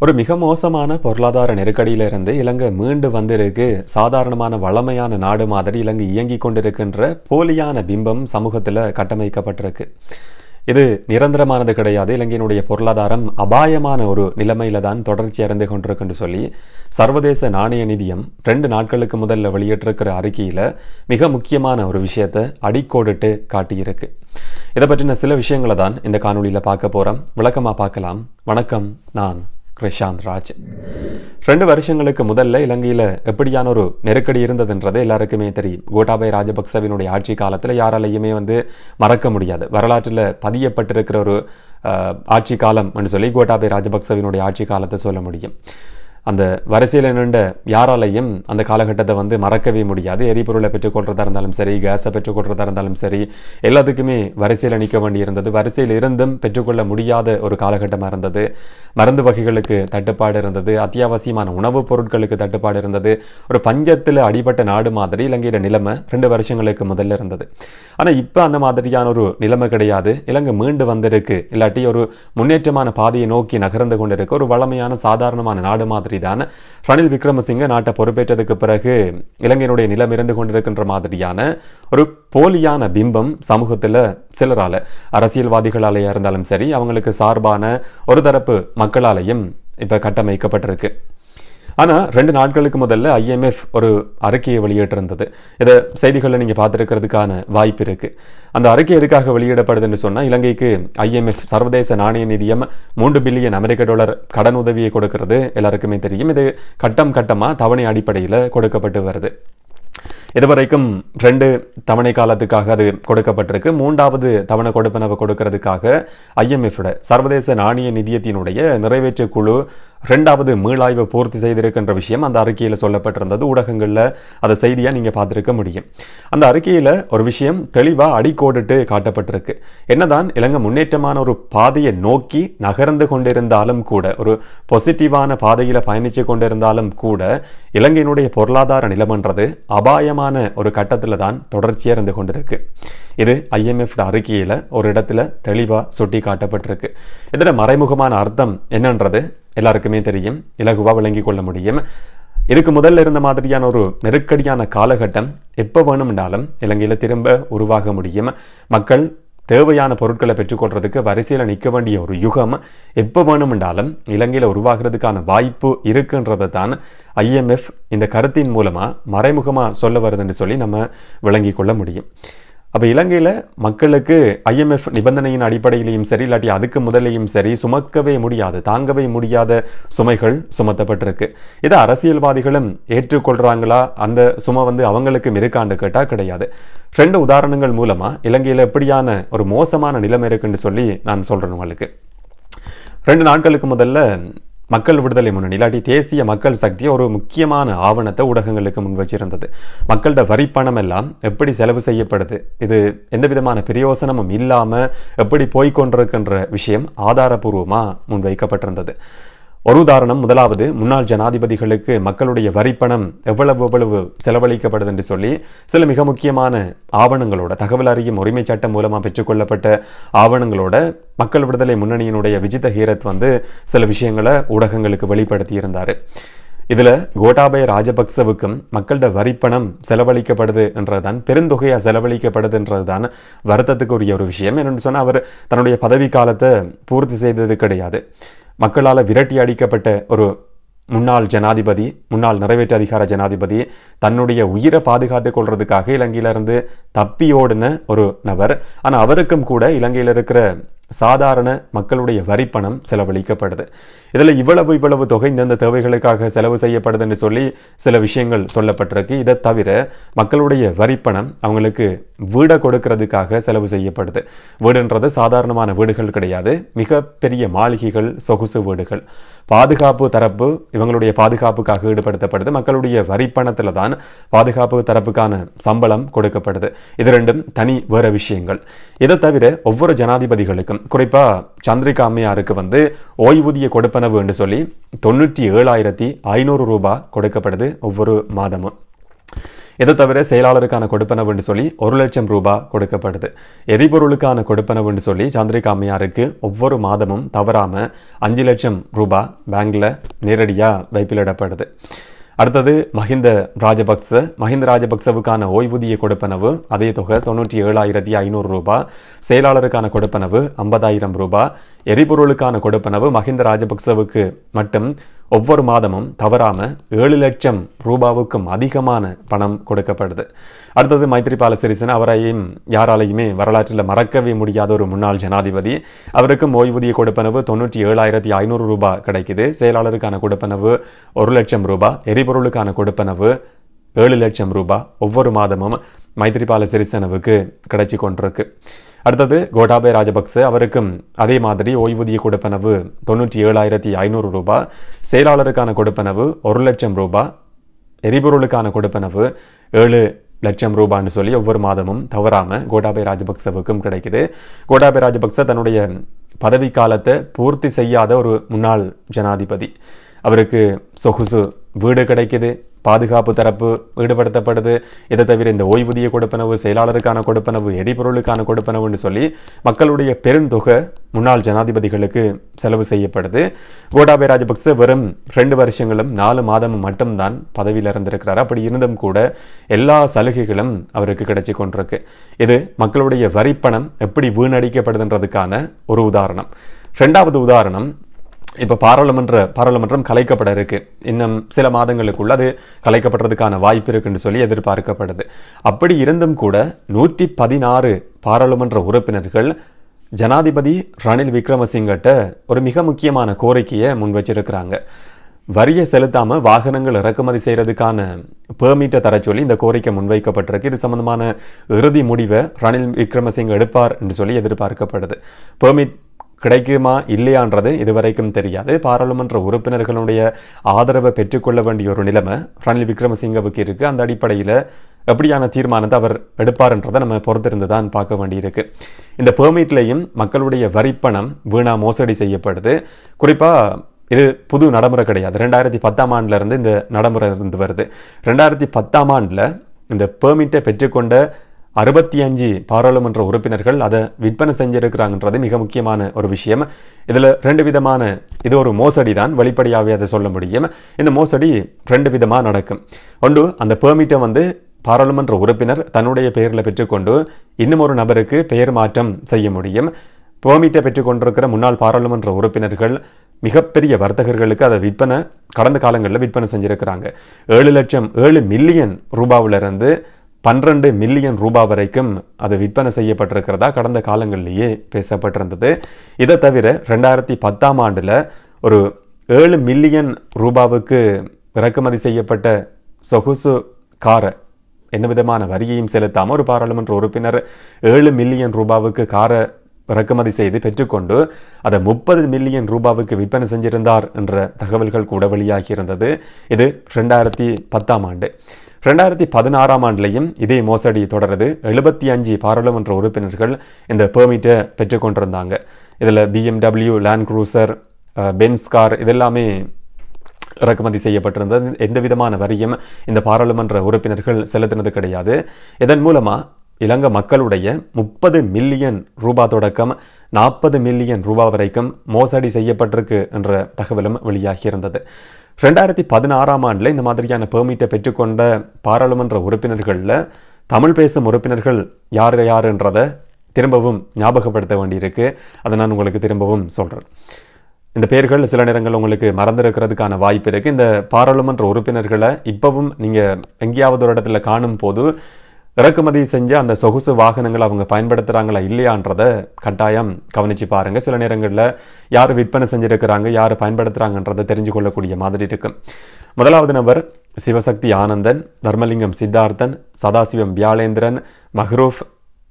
ஒரு மிக மோசமான பொருளாதார நெருக்கடியிலிருந்து இலங்கை மீண்டு வந்திருக்கு. சாதாரணமான வளமையான நாடு மாதிரி இலங்கை இயங்கிக் கொண்டிருக்கின்ற போலியான பிம்பம் சமூகத்தில் கட்டமைக்கப்பட்டிருக்கு. இது நிரந்தரமானது கிடையாது. இலங்கையினுடைய பொருளாதாரம் அபாயமான ஒரு நிலைமையில தான் தொடர்ச்சி அடைந்து கொண்டிருக்குன்னு சொல்லி சர்வதேச நாணய நிதியம் 2 நாட்களுக்கு முதல்ல வெளியிட்டிருக்கிற அறிக்கையில மிக முக்கியமான ஒரு விஷயத்தை அடிக்கோடிட்டு காட்டியிருக்கு. இதை பற்றின சில விஷயங்களை தான் இந்த காணொலியில பார்க்க போறோம். விளக்கமா பார்க்கலாம். வணக்கம், நான் கிருஷாந்த் ராஜ். 2 வருஷங்களுக்கு முதல்ல இலங்கையில் எப்படியான ஒரு நெருக்கடி இருந்ததுன்றது எல்லாருக்குமே தெரியும். கோட்டாபய ராஜபக்சவினுடைய ஆட்சி காலத்தில் யாராலையுமே மறக்க முடியாது. வரலாற்றில் பதியப்பட்டிருக்கிற ஒரு ஆட்சி காலம் என்று சொல்லி கோட்டாபய ராஜபக்சவினுடைய ஆட்சி காலத்தை சொல்ல முடியும். அந்த வரிசையில் நின்ற யாராலையும் அந்த காலகட்டத்தை மறக்கவே முடியாது. எரிபொருளை பெற்றுக்கொள்றதா இருந்தாலும் சரி, கேஸை பெற்றுக்கொள்றதா இருந்தாலும் சரி, எல்லாத்துக்குமே வரிசையில் நிற்க வேண்டி இருந்தது. வரிசையில் இருந்தும் பெற்றுக்கொள்ள முடியாத ஒரு காலகட்டமாக இருந்தது. மருந்து வகைகளுக்கு தட்டுப்பாடு இருந்தது. அத்தியாவசியமான உணவுப் பொருட்களுக்கு தட்டுப்பாடு இருந்தது. ஒரு பஞ்சத்தில் அடிபட்ட நாடு மாதிரி இலங்கையோட நிலைமை 2 வருஷங்களுக்கு முதல்ல இருந்தது. ஆனால் இப்போ அந்த மாதிரியான ஒரு நிலைமை கிடையாது. இலங்கை மீண்டு வந்திருக்கு. இல்லாட்டி ஒரு முன்னேற்றமான பாதையை நோக்கி நகர்ந்து கொண்டிருக்கு. ஒரு வளமையான சாதாரணமான நாடு மாதிரி தான் ரணில் விக்ரமசிங்க நாட்டை பொறுப்பேற்றதுக்கு பிறகு இலங்கையினுடைய நிலம் இருந்து கொண்டிருக்கின்ற மாதிரியான ஒரு போலியான பிம்பம் சமூகத்தில் சிலரால, அரசியல்வாதிகளாலேயா இருந்தாலும் சரி, அவங்களுக்கு சார்பான ஒரு தரப்பு மக்களாலையும் இப்ப கட்டமைக்கப்பட்டிருக்கு. ஆனா 2 நாட்களுக்கு முதல்ல IMF ஒரு அறிக்கையை வெளியிட்டிருந்தது. இதை செய்திகளை நீங்க பார்த்திருக்கிறதுக்கான வாய்ப்பு இருக்கு. அந்த அறிக்கை எதுக்காக வெளியிடப்படுதுன்னு சொன்னா, இலங்கைக்கு IMF சர்வதேச நாணய நிதியம் $3 பில்லியன் அமெரிக்க கடன் உதவியை கொடுக்கிறது. எல்லாருக்குமே தெரியும். இது கட்டம் கட்டமா தவணை அடிப்படையில் கொடுக்கப்பட்டு வருது. இதுவரைக்கும் 2 தவணை காலத்துக்காக அது கொடுக்கப்பட்டிருக்கு. 3வது தவணை கொடுப்பனவை கொடுக்கிறதுக்காக IMF சர்வதேச நாணய நிதியத்தினுடைய நிறைவேற்று குழு 2வது மீளாய்வு பூர்த்தி செய்திருக்கின்ற விஷயம் அந்த அறிக்கையில் சொல்லப்பட்டிருந்தது. ஊடகங்களில் அதை செய்தியா நீங்க பார்த்திருக்க முடியும். அந்த அறிக்கையில ஒரு விஷயம் தெளிவா அடிக்கோடிட்டு காட்டப்பட்டிருக்கு. என்னதான் இலங்கை முன்னேற்றமான ஒரு பாதையை நோக்கி நகர்ந்து கொண்டிருந்தாலும் கூட, ஒரு பாசிட்டிவான பாதையில பயணிச்சு கொண்டிருந்தாலும் கூட, இலங்கையினுடைய பொருளாதார நிலைமன்றது அபாயமான ஒரு கட்டத்தில் தான் தொடர்ச்சியா இருந்து கொண்டிருக்கு. இது IMF அறிக்கையில ஒரு இடத்துல தெளிவா சுட்டி காட்டப்பட்டிருக்கு. இதோட மறைமுகமான அர்த்தம் என்னன்றது எல்லாருக்குமே தெரியும், இலகுவா விளங்கிக் கொள்ள முடியும். இதுக்கு முதல்ல இருந்த மாதிரியான ஒரு நெருக்கடியான காலகட்டம் எப்போ வேணும்னாலும் இலங்கையில திரும்ப உருவாக முடியும். மக்கள் தேவையான பொருட்களை பெற்றுக்கொள்றதுக்கு வரிசையில் நிற்க வேண்டிய ஒரு யுகம் எப்போ வேணும்னாலும் இலங்கையில் உருவாகிறதுக்கான வாய்ப்பு இருக்குன்றதை தான் IMF இந்த கருத்தின் மூலமா மறைமுகமா சொல்ல வருதுன்னு சொல்லி நம்ம விளங்கிக் கொள்ள முடியும். அப்போ இலங்கையில் மக்களுக்கு IMF நிபந்தனையின் அடிப்படையிலையும் சரி, இல்லாட்டி அதுக்கு முதலையும் சரி, சுமக்கவே முடியாது, தாங்கவே முடியாத சுமைகள் சுமத்தப்பட்டிருக்கு. இதை அரசியல்வாதிகளும் ஏற்றுக்கொள்றாங்களா? அந்த சுமை அவங்களுக்கும் இருக்கான்னு கேட்டால் கிடையாது. 2 உதாரணங்கள் மூலமா இலங்கையில் எப்படியான ஒரு மோசமான நிலைமை இருக்குன்னு சொல்லி நான் சொல்றேன் உங்களுக்கு. 2 நாட்களுக்கு முதல்ல மக்கள் விடுதலை முன்னணி இல்லாட்டி தேசிய மக்கள் சக்தி ஒரு முக்கியமான ஆவணத்தை ஊடகங்களுக்கு முன் வச்சிருந்தது. மக்களோட வரிப்பணம் எல்லாம் எப்படி செலவு செய்யப்படுது, இது எந்த விதமான பிரயோசனமும் இல்லாம எப்படி போய்கொண்டிருக்கின்ற விஷயம் ஆதாரபூர்வமா முன்வைக்கப்பட்டிருந்தது. ஒரு உதாரணம், முதலாவது, முன்னாள் ஜனாதிபதிகளுக்கு மக்களுடைய வரிப்பணம் எவ்வளவு செலவழிக்கப்படுது என்று சொல்லி சில மிக முக்கியமான ஆவணங்களோட, தகவல் அறியும் உரிமை சட்டம் மூலமா பெற்றுக்கொள்ளப்பட்ட ஆவணங்களோட மக்கள் விடுதலை முன்னணியினுடைய விஜித ஹீரத் சில விஷயங்களை ஊடகங்களுக்கு வெளிப்படுத்தி இருந்தாரு. இதுல கோட்டாபய ராஜபக்சவுக்கும் மக்களோட வரிப்பணம் செலவழிக்கப்படுது என்றதுதான், பெருந்தொகையா செலவழிக்கப்படுது என்றதுதான் வருத்தத்துக்குரிய ஒரு விஷயம். என்னன்னு சொன்னா, அவர் தன்னுடைய பதவி காலத்தை பூர்த்தி செய்தது கிடையாது. மக்களால் விரட்டி அடிக்கப்பட்ட ஒரு முன்னாள் ஜனாதிபதி, முன்னாள் நிறைவேற்று அதிகார ஜனாதிபதி, தன்னுடைய உயிரை பாதுகாத்துக் கொள்றதுக்காக இலங்கையிலிருந்து தப்பியோடின ஒரு நபர். ஆனால் அவருக்கும் கூட இலங்கையில் இருக்கிற சாதாரண மக்களுடைய வரிப்பணம் செலவழிக்கப்படுது. இதில் இவ்வளவு தொகை இந்த தேவைகளுக்காக செலவு செய்யப்படுதுன்னு சொல்லி சில விஷயங்கள் சொல்லப்பட்டிருக்கு. இதை தவிர மக்களுடைய வரிப்பணம் அவங்களுக்கு வீடை கொடுக்கறதுக்காக செலவு செய்யப்படுது. வீடுன்றது சாதாரணமான வீடுகள் கிடையாது, மிக பெரிய மாளிகைகள், சொகுசு வீடுகள். பாதுகாப்பு தரப்பு இவங்களுடைய பாதுகாப்புக்காக ஈடுபடுத்தப்படுது. மக்களுடைய வரிப்பணத்தில் தான் பாதுகாப்பு தரப்புக்கான சம்பளம் கொடுக்கப்படுது. இது 2ம் தனி வேற விஷயங்கள். இதை தவிர ஒவ்வொரு ஜனாதிபதிகளுக்கும், குறிப்பா சந்திரிகா அம்மையாருக்கு ஓய்வூதிய கொடுப்பனவு என்று சொல்லி 97,500 ரூபாய் கொடுக்கப்படுது ஒவ்வொரு மாதமும். இதை தவிர செயலாளருக்கான கொடுப்பனவுன்னு சொல்லி 1 லட்சம் ரூபாய் கொடுக்கப்படுது. எரிபொருளுக்கான கொடுப்பனவுன்னு சொல்லி சந்திரிகா அம்மையாருக்கு ஒவ்வொரு மாதமும் தவறாம 5 லட்சம் ரூபாய் பேங்க்ல நேரடியா வைப்பிலிடப்படுது. அடுத்தது மஹிந்த ராஜபக்சவுக்கான ஓய்வூதிய கொடுப்பனவு அதே தொகை 97,500 ரூபாய். செயலாளருக்கான கொடுப்பனவு 50,000 ரூபாய். எரிபொருளுக்கான கொடுப்பனவு மஹிந்த ராஜபக்சவுக்கு மட்டும் ஒவ்வொரு மாதமும் தவறாம 7 லட்சம் ரூபாவுக்கும் அதிகமான பணம் கொடுக்கப்படுது. அடுத்தது மைத்ரிபால சிறிசேன, அவரையும் யாராலையுமே வரலாற்றில் மறக்கவே முடியாத ஒரு முன்னாள் ஜனாதிபதி. அவருக்கும் ஓய்வூதிய கொடுப்பனவு 97,500 ரூபாய் கிடைக்குது. செயலாளருக்கான கொடுப்பனவு 1 லட்சம் ரூபாய். எரிபொருளுக்கான கொடுப்பனவு 7 லட்சம் ரூபாய் ஒவ்வொரு மாதமும் மைத்ரிபால சிறிசேனவுக்கு கிடைச்சி கொண்டிருக்கு. அடுத்தது கோட்டாபய ராஜபக்ச, அவருக்கும் அதே மாதிரி ஓய்வூதிய கொடுப்பனவு 97,500 ரூபாய். செயலாளருக்கான கொடுப்பனவு 1 லட்சம் ரூபாய். எரிபொருளுக்கான கொடுப்பனவு 7 லட்சம் ரூபான்னு சொல்லி ஒவ்வொரு மாதமும் தவறாம கோட்டாபய ராஜபக்சவுக்கும் கிடைக்குது. கோட்டாபய ராஜபக்ச தன்னுடைய பதவி காலத்தை பூர்த்தி செய்யாத ஒரு முன்னாள் ஜனாதிபதி. அவருக்கு சொகுசு வீடு கிடைக்குது, பாதுகாப்பு தரப்பு ஈடுபடுத்தப்படுது. இதை தவிர இந்த ஓய்வூதிய கொடுப்பனவு, செயலாளருக்கான கொடுப்பனவு, எரிபொருளுக்கான கொடுப்பனவுன்னு சொல்லி மக்களுடைய பெருந்தொகை முன்னாள் ஜனாதிபதிகளுக்கு செலவு செய்யப்படுது. கோட்டாபய ராஜபக்ச வெறும் 2 வருஷங்களும் 4 மாதமும் மட்டும்தான் பதவியில் இருந்திருக்கிறார். அப்படி இருந்தும் கூட எல்லா சலுகைகளும் அவருக்கு கிடைச்சி கொண்டிருக்கு. இது மக்களுடைய வரிப்பணம் எப்படி வீணடிக்கப்படுதுன்றதுக்கான ஒரு உதாரணம். 2வது உதாரணம், இப்போ பாராளுமன்றம் கலைக்கப்பட இருக்கு. இன்னும் சில மாதங்களுக்குள்ள அது கலைக்கப்படுறதுக்கான வாய்ப்பு இருக்குன்னு சொல்லி எதிர்பார்க்கப்படுது. அப்படி இருந்தும் கூட 116 பாராளுமன்ற உறுப்பினர்கள் ஜனாதிபதி ரணில் விக்ரமசிங்கிட்ட ஒரு மிக முக்கியமான கோரிக்கையை முன் வச்சிருக்கிறாங்க. வரியை செலுத்தாம வாகனங்கள் இறக்குமதி செய்யறதுக்கான பெர்மிட்டை தர சொல்லி இந்த கோரிக்கை முன்வைக்கப்பட்டிருக்கு. இது சம்பந்தமான இறுதி முடிவை ரணில் விக்ரமசிங்க எடுப்பார் என்று சொல்லி எதிர்பார்க்கப்படுது. பெர்மிட் கிடைக்குமா இல்லையான்றது இதுவரைக்கும் தெரியாது. பாராளுமன்ற உறுப்பினர்களுடைய ஆதரவை பெற்றுக்கொள்ள வேண்டிய ஒரு நிலைமை ரணில் விக்ரமசிங்கவுக்கு இருக்கு. அந்த அடிப்படையில் எப்படியான தீர்மானத்தை அவர் எடுப்பார்ன்றதை நம்ம பொறுத்திருந்து தான் பார்க்க வேண்டியிருக்கு. இந்த பெர்மிட்லையும் மக்களுடைய வரிப்பணம் வீணா மோசடி செய்யப்படுது. குறிப்பா இது புது நடைமுறை கிடையாது. 2010ஆம் ஆண்டுல இருந்து இந்த நடைமுறை இருந்து வருது. 2010ஆம் ஆண்டுல இந்த பெர்மிட்டை பெற்றுக்கொண்ட 65 பாராளுமன்ற உறுப்பினர்கள் அதை விற்பனை செஞ்சிருக்கிறாங்கன்றது மிக முக்கியமான ஒரு விஷயம். இதுல 2 விதமான, இது ஒரு மோசடி தான், வெளிப்படையாகவே அதை சொல்ல முடியும். இந்த மோசடி 2 விதமா நடக்கும். ஒன்று, அந்த பெர்மிட்டை பாராளுமன்ற உறுப்பினர் தன்னுடைய பெயரில் பெற்றுக்கொண்டு இன்னும் ஒரு நபருக்கு பெயர் மாற்றம் செய்ய முடியும். பெர்மிட்டை பெற்றுக்கொண்டிருக்கிற முன்னாள் பாராளுமன்ற உறுப்பினர்கள் மிகப்பெரிய வர்த்தகர்களுக்கு அதை கடந்த காலங்களில் விற்பனை செஞ்சிருக்கிறாங்க. 7 மில்லியன் ரூபாவிலிருந்து 12 மில்லியன் ரூபாய் வரைக்கும் அது விற்பனை செய்யப்பட்டிருக்கிறதா கடந்த காலங்களிலேயே பேசப்பட்டிருந்தது. இதை தவிர 2010ஆம் ஆண்டுல ஒரு 7 மில்லியன் ரூபாவுக்கு இறக்குமதி செய்யப்பட்ட சொகுசு காரை எந்த விதமான வரியையும் செலுத்தாம ஒரு பாராளுமன்ற உறுப்பினர் 7 மில்லியன் ரூபாவுக்கு காரை இறக்குமதி செய்து பெற்றுக்கொண்டு அதை 30 மில்லியன் ரூபாவுக்கு விற்பனை செஞ்சிருந்தார் என்ற தகவல்கள் கூட வெளியாகி இருந்தது. இது 2010ஆம் ஆண்டு. 2016ஆம் ஆண்டுலையும் இதே மோசடி தொடருது. 75 பாராளுமன்ற உறுப்பினர்கள் இந்த பெர்மிட்டை பெற்றுக்கொண்டிருந்தாங்க. இதில் BMW, land cruiser, Benz car இதெல்லாமே இறக்குமதி செய்யப்பட்டிருந்தது. எந்த விதமான வரியும் இந்த பாராளுமன்ற உறுப்பினர்கள் செலுத்தினது கிடையாது. இதன் மூலமா இலங்கை மக்களுடைய 30 மில்லியன் ரூபாய் தொடக்கம் 40 மில்லியன் ரூபாய் வரைக்கும் மோசடி செய்யப்பட்டிருக்கு என்ற தகவலும் வெளியாகி இருந்தது. 2016ஆம் ஆண்டுல இந்த மாதிரியான பெர்மிட்டை பெற்றுக்கொண்ட பாராளுமன்ற உறுப்பினர்களில் தமிழ் பேசும் உறுப்பினர்கள் யாருன்றதை திரும்பவும் ஞாபகப்படுத்த வேண்டியிருக்கு. அதை நான் உங்களுக்கு திரும்பவும் சொல்றேன். இந்த பெயர்கள் சில நேரங்கள் உங்களுக்கு மறந்திருக்கிறதுக்கான வாய்ப்பு இருக்கு. இந்த பாராளுமன்ற உறுப்பினர்களை இப்பவும் நீங்க எங்கேயாவது ஒரு இடத்துல காணும் போது இறக்குமதி செஞ்ச அந்த சொகுசு வாகனங்களை அவங்க பயன்படுத்துறாங்களா இல்லையான்றதை கட்டாயம் கவனிச்சு பாருங்க. சில நேரங்களில் யார் விற்பனை செஞ்சிருக்கிறாங்க, யார் பயன்படுத்துறாங்கன்றதை தெரிஞ்சு கொள்ளக்கூடிய மாதிரி இருக்கு. முதலாவது நபர் சிவசக்தி ஆனந்தன், தர்மலிங்கம் சித்தார்த்தன், சதாசிவம் வியாழேந்திரன், மஹ்ரூப்,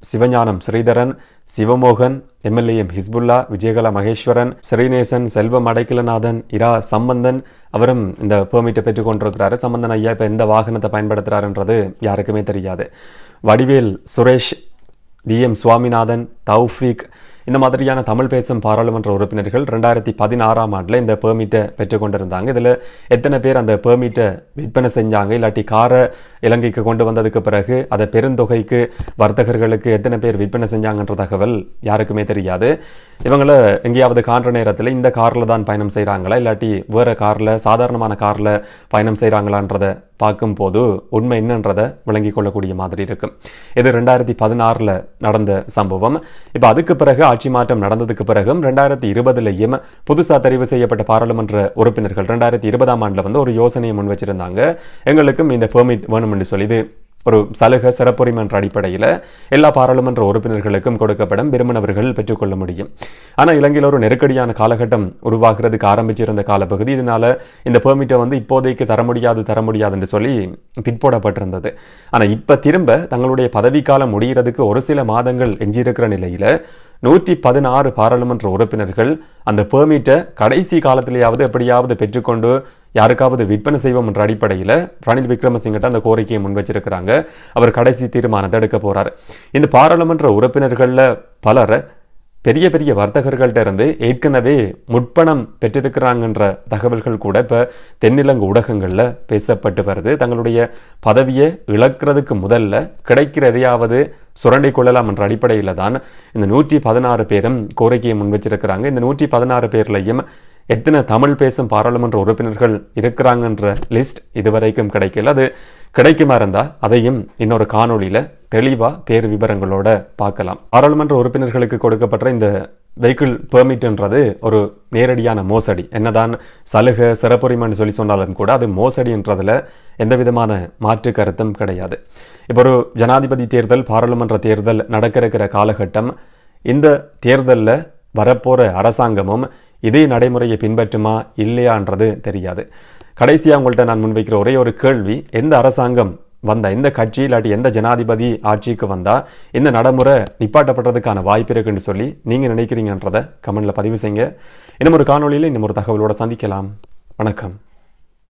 சிவஞானம் ஸ்ரீதரன், சிவமோகன், MLAM ஹிஸ்புல்லா, விஜயகலா மகேஸ்வரன், ஸ்ரீநேசன், செல்வம் அடைக்கலநாதன், இரா சம்பந்தன், அவரும் இந்த பெர்மிட்டை பெற்றுக்கொண்டிருக்கிறாரு. சம்பந்தன் ஐயா இப்போ எந்த வாகனத்தை பயன்படுத்துறாருன்றது யாருக்குமே தெரியாது. வடிவேல் சுரேஷ், DM சுவாமிநாதன், தௌஃபிக், இந்த மாதிரியான தமிழ் பேசும் பாராளுமன்ற உறுப்பினர்கள் 2016ஆம் ஆண்டில் இந்த பெர்மிட்டை பெற்றுக்கொண்டிருந்தாங்க. இதில் எத்தனை பேர் அந்த பெர்மிட்டை விற்பனை செஞ்சாங்க, இல்லாட்டி காரை இலங்கைக்கு கொண்டு வந்ததுக்கு பிறகு அதை பெருந்தொகைக்கு வர்த்தகர்களுக்கு எத்தனை பேர் விற்பனை செஞ்சாங்கன்ற தகவல் யாருக்குமே தெரியாது. இவங்களை எங்கேயாவது காண்ற நேரத்தில் இந்த காரில் தான் பயணம் செய்கிறாங்களா, இல்லாட்டி வேறு காரில் சாதாரணமான காரில் பயணம் செய்கிறாங்களான்றதை பார்க்கும்போது உண்மை என்னன்றதை விளங்கி கொள்ளக்கூடிய மாதிரி இருக்கும். இது 2016 நடந்த சம்பவம். இப்போ அதுக்கு பிறகு ஆட்சி மாற்றம் நடந்ததுக்கு பிறகும் 2020 புதுசாக தெரிவு செய்யப்பட்ட பாராளுமன்ற உறுப்பினர்கள் 2020ஆம் ஆண்டில் ஒரு யோசனையை முன் வச்சிருந்தாங்க. எங்களுக்கும் இந்த பெர்மிட் வேணும் என்று சொல்லி, இது ஒரு சலுகை சிறப்புரிமை என்ற அடிப்படையில் எல்லா பாராளுமன்ற உறுப்பினர்களுக்கும் கொடுக்கப்படும், விரும்பினவர்கள் பெற்றுக்கொள்ள முடியும். ஆனால் இலங்கையில் ஒரு நெருக்கடியான காலகட்டம் உருவாகிறதுக்கு ஆரம்பிச்சிருந்த காலப்பகுதி. இதனால இந்த பெர்மிட்டை இப்போதைக்கு தர முடியாதுன்னு சொல்லி பிற்போடப்பட்டிருந்தது. ஆனால் இப்போ திரும்ப தங்களுடைய பதவிக்காலம் முடிகிறதுக்கு ஒரு சில மாதங்கள் எஞ்சியிருக்கிற நிலையில் 116 பாராளுமன்ற உறுப்பினர்கள் அந்த பெர்மிட்டை கடைசி காலத்திலேயாவது எப்படியாவது பெற்றுக்கொண்டு யாருக்காவது விற்பனை செய்வோம் என்ற அடிப்படையில் ரணில் விக்ரமசிங்கிட்ட அந்த கோரிக்கையை முன் வச்சிருக்கிறாங்க. அவர் கடைசி தீர்மானத்தை எடுக்க போறாரு. இந்த பாராளுமன்ற உறுப்பினர்களில் பலர் பெரிய பெரிய வர்த்தகர்கள்ட்ட இருந்து ஏற்கனவே முற்பணம் பெற்றிருக்கிறாங்கன்ற தகவல்கள் கூட இப்போ தென்னிலங்கை ஊடகங்களில் பேசப்பட்டு வருது. தங்களுடைய பதவியை இழக்கிறதுக்கு முதல்ல கிடைக்கிற எதையாவது சுரண்டை கொள்ளலாம் என்ற அடிப்படையில் தான் இந்த 116 பேரும் கோரிக்கையை முன் வச்சிருக்கிறாங்க. இந்த 116 பேர்லையும் எத்தனை தமிழ் பேசும் பாராளுமன்ற உறுப்பினர்கள் இருக்கிறாங்கன்ற லிஸ்ட் இதுவரைக்கும் கிடைக்கல. அது கிடைக்குமா இருந்தால் அதையும் இன்னொரு காணொலியில் தெளிவாக பேர் விவரங்களோட பார்க்கலாம். பாராளுமன்ற உறுப்பினர்களுக்கு கொடுக்கப்பட்ட இந்த வெஹிக்கிள் பெர்மிட்ன்றது ஒரு நேரடியான மோசடி. என்னதான் சலுகை சிறப்புரிமைன்னு சொல்லி சொன்னாலும் கூட அது மோசடின்றதில் எந்த விதமான மாற்று கருத்தும் கிடையாது. இப்போ ஒரு ஜனாதிபதி தேர்தல், பாராளுமன்ற தேர்தல் நடக்க இருக்கிற காலகட்டம். இந்த தேர்தலில் வரப்போகிற அரசாங்கமும் இதே நடைமுறையை பின்பற்றுமா இல்லையான்றது தெரியாது. கடைசியாக உங்கள்கிட்ட நான் முன்வைக்கிற ஒரே ஒரு கேள்வி, எந்த அரசாங்கம் வந்தா, எந்த கட்சி இல்லாட்டி எந்த ஜனாதிபதி ஆட்சிக்கு வந்தா இந்த நடைமுறை நிப்பாட்டப்படுறதுக்கான வாய்ப்பு இருக்குன்னு சொல்லி நீங்கள் நினைக்கிறீங்கன்றதை கமெண்ட்ல பதிவு செய்யுங்க. இன்னும் ஒரு காணொலியில் இன்னும் ஒரு தகவலோட சந்திக்கலாம். வணக்கம்.